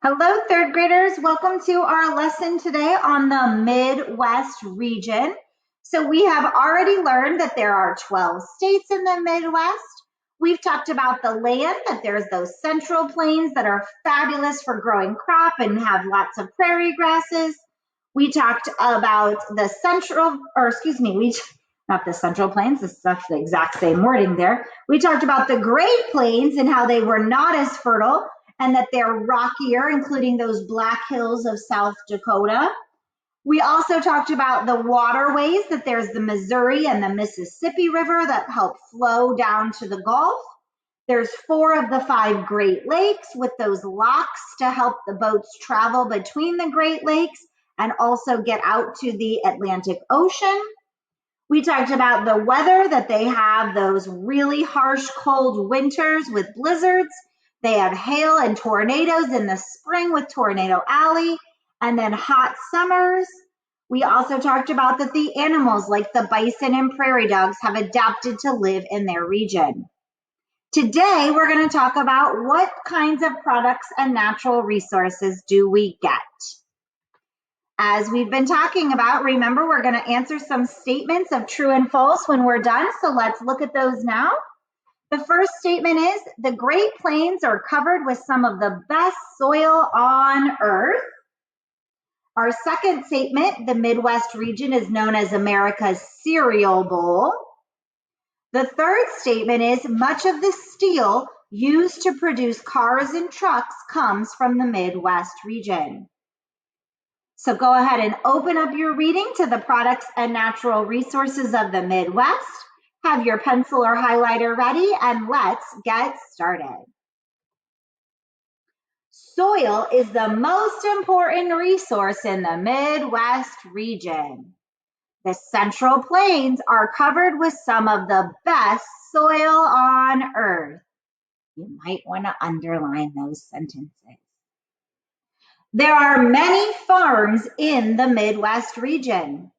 Hello, third graders. Welcome to our lesson today on the Midwest region. So we have already learned that there are 12 states in the Midwest. We've talked about the land, that there's those central plains that are fabulous for growing crop and have lots of prairie grasses. We talked about the not the central plains, that's the exact same wording there. We talked about the Great Plains and how they were not as fertile and that they're rockier, including those Black Hills of South Dakota. We also talked about the waterways, that there's the Missouri and the Mississippi River that help flow down to the Gulf. There's 4 of the 5 Great Lakes with those locks to help the boats travel between the Great Lakes and also get out to the Atlantic Ocean. We talked about the weather, that they have those really harsh, cold winters with blizzards. They have hail and tornadoes in the spring with Tornado Alley, and then hot summers. We also talked about that the animals like the bison and prairie dogs have adapted to live in their region. Today, we're going to talk about what kinds of products and natural resources do we get. As we've been talking about, remember, we're going to answer some statements of true and false when we're done. So let's look at those now. The first statement is the Great Plains are covered with some of the best soil on earth. Our second statement, the Midwest region is known as America's cereal bowl. The third statement is much of the steel used to produce cars and trucks comes from the Midwest region. So go ahead and open up your reading to the products and natural resources of the Midwest. Have your pencil or highlighter ready, and let's get started. Soil is the most important resource in the Midwest region. The Central Plains are covered with some of the best soil on earth. You might want to underline those sentences. There are many farms in the Midwest region.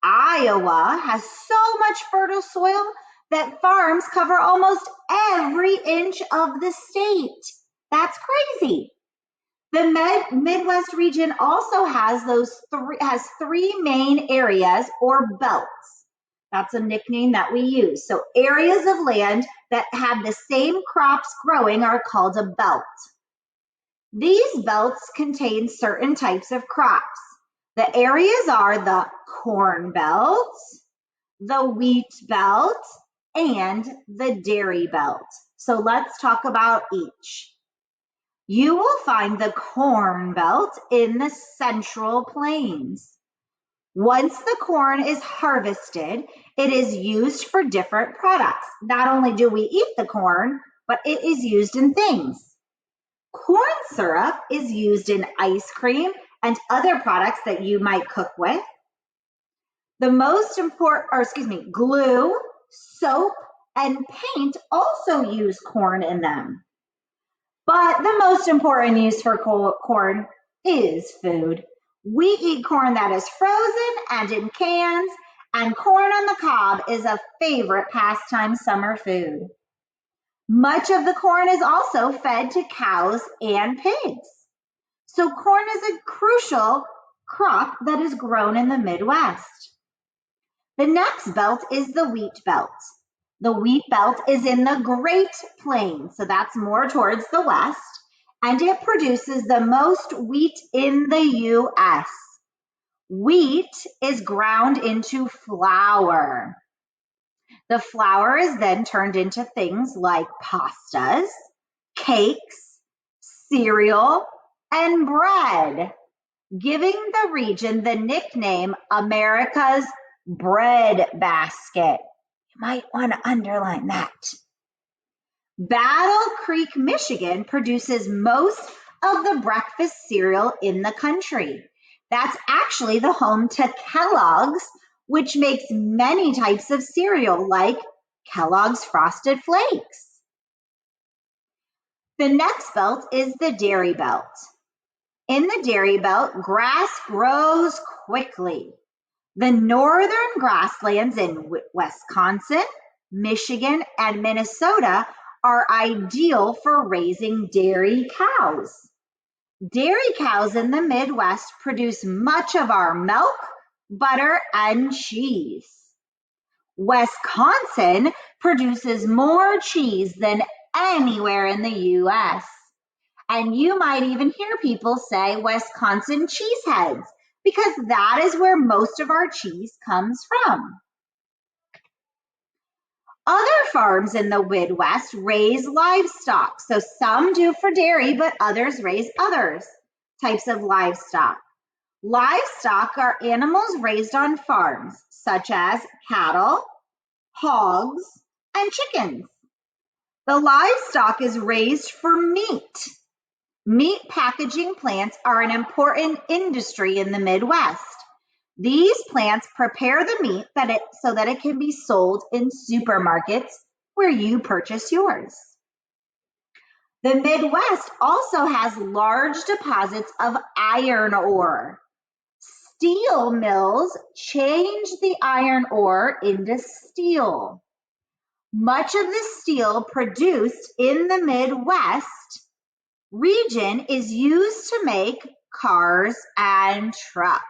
Iowa has so much fertile soil that farms cover almost every inch of the state. That's crazy. The Midwest region also has three main areas or belts. That's a nickname that we use. So areas of land that have the same crops growing are called a belt. These belts contain certain types of crops. The areas are the corn belt, the wheat belt, and the dairy belt. So let's talk about each. You will find the corn belt in the Central Plains. Once the corn is harvested, it is used for different products. Not only do we eat the corn, but it is used in things. Corn syrup is used in ice cream and other products that you might cook with. Glue, soap, and paint also use corn in them. But the most important use for corn is food. We eat corn that is frozen and in cans, and corn on the cob is a favorite pastime summer food. Much of the corn is also fed to cows and pigs. So corn is a crucial crop that is grown in the Midwest. The next belt is the wheat belt. The wheat belt is in the Great Plains, so that's more towards the west, and it produces the most wheat in the U.S. Wheat is ground into flour. The flour is then turned into things like pastas, cakes, cereal, and bread, giving the region the nickname America's bread basket. You might want to underline that. Battle Creek, Michigan produces most of the breakfast cereal in the country. That's actually the home to Kellogg's, which makes many types of cereal like Kellogg's Frosted Flakes. The next belt is the dairy belt. In the dairy belt, grass grows quickly. The northern grasslands in Wisconsin, Michigan, and Minnesota are ideal for raising dairy cows. Dairy cows in the Midwest produce much of our milk, butter, and cheese. Wisconsin produces more cheese than anywhere in the US. And you might even hear people say Wisconsin cheeseheads because that is where most of our cheese comes from. Other farms in the Midwest raise livestock. So some do for dairy, but others raise other types of livestock. Livestock are animals raised on farms, such as cattle, hogs, and chickens. The livestock is raised for meat. Meat packaging plants are an important industry in the Midwest. These plants prepare the meat so that it can be sold in supermarkets where you purchase yours. The Midwest also has large deposits of iron ore. Steel mills change the iron ore into steel. Much of the steel produced in the Midwest region is used to make cars and trucks.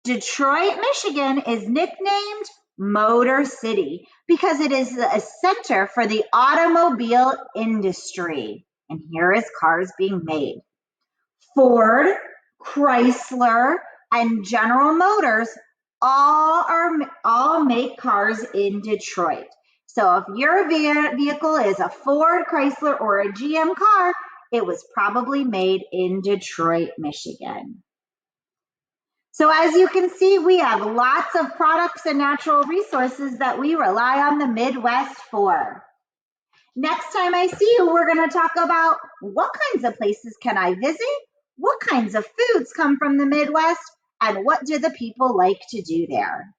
Detroit, Michigan is nicknamed Motor City because it is a center for the automobile industry. And here is cars being made. Ford, Chrysler, and General Motors all make cars in Detroit. So if your vehicle is a Ford, Chrysler, or a GM car, it was probably made in Detroit, Michigan. So as you can see, we have lots of products and natural resources that we rely on the Midwest for. Next time I see you, we're going to talk about what kinds of places can I visit, what kinds of foods come from the Midwest, and what do the people like to do there.